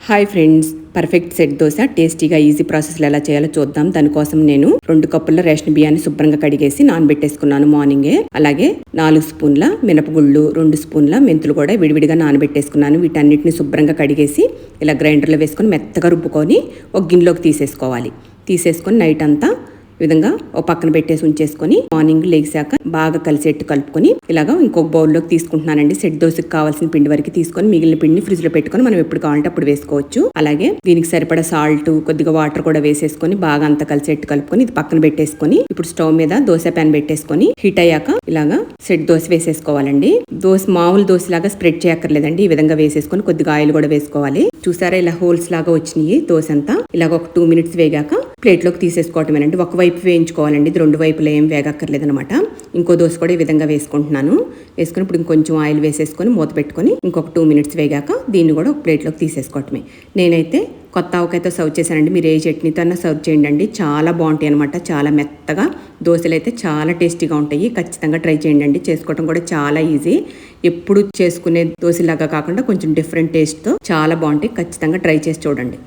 Hi friends, perfect set dosa టేస్టీగా easy ప్రాసెస్లో ఎలా చేయాలో చూద్దాం. దానికోసం నేను 2 కప్పుల రేషన్ బియ్యాన్ని శుభ్రంగా కడిగేసి నానబెట్టేసుకున్నాను మార్నింగే. అలాగే 4 స్పూన్ల మినపగుళ్ళు, 2 స్పూన్ల మెంతులు కూడా విడివిడిగా నానబెట్టేసుకున్నాను. వీటన్నిటిని శుభ్రంగా కడిగేసి ఇలా గ్రైండర్లో వేసుకొని మెత్తగా రుబ్బుకొని ఒక గిన్నెలోకి తీసేసుకోవాలి. తీసేసుకొని నైట్ అంతా ఈ విధంగా ఒక పక్కన పెట్టేసి ఉంచేసుకొని మార్నింగ్ లేచాక బాగా కలిసేట్టు కలుపుకొని ఇలాగా ఇంకొక బౌల్లోకి తీసుకుంటున్నానండి. సెట్ దోశకి కావాల్సిన పిండి వరకు తీసుకొని మిగిలిన పిండిని ఫ్రిడ్జ్ లో పెట్టుకొని మనం ఎప్పుడు కావాలంటే అప్పుడు వేసుకోవచ్చు. అలాగే దీనికి సరిపడా సాల్ట్, కొద్దిగా వాటర్ కూడా వేసేసుకొని బాగా అంతా కలిసేట్టు కలుపుకొని ఇది పక్కన పెట్టేసుకొని ఇప్పుడు స్టవ్ మీద దోశ ప్యాన్ పెట్టేసుకొని హీట్ అయ్యాక ఇలాగా సెట్ దోశ వేసేసుకోవాలండి. మామూలు దోశ లాగా స్ప్రెడ్ చేయక్కర్లేదండి. ఈ విధంగా వేసేసుకొని కొద్దిగా ఆయిల్ కూడా వేసుకోవాలి. చూసారా ఇలా హోల్స్ లాగా వచ్చినాయి దోశ అంతా. ఇలాగ ఒక 2 మినిట్స్ వేగాక ప్లేట్లోకి తీసేసుకోవటమేనండి. ఒకవైపు వేయించుకోవాలండి, ఇది 2 వైపులా ఏం వేగక్కర్లేదు అనమాట. ఇంకో దోశ కూడా ఈ విధంగా వేసుకుంటున్నాను. వేసుకుని ఇప్పుడు ఇంకొంచెం ఆయిల్ వేసేసుకొని మూత పెట్టుకొని ఇంకొక 2 మినిట్స్ వేగాక దీన్ని కూడా ఒక ప్లేట్లోకి తీసేసుకోవటమే. నేనైతే కొత్త ఆవకాయతో సర్వ్ చేశానండి. మీరు ఏ చట్నీతో అన్నా సర్వ్ చేయండి, చాలా బాగుంటాయి అనమాట. చాలా మెత్తగా దోశలు అయితే చాలా టేస్టీగా ఉంటాయి. ఖచ్చితంగా ట్రై చేయండి. చేసుకోవడం కూడా చాలా ఈజీ. ఎప్పుడు చేసుకునే దోశలాగా కాకుండా కొంచెం డిఫరెంట్ టేస్ట్తో చాలా బాగుంటాయి. ఖచ్చితంగా ట్రై చేసి చూడండి.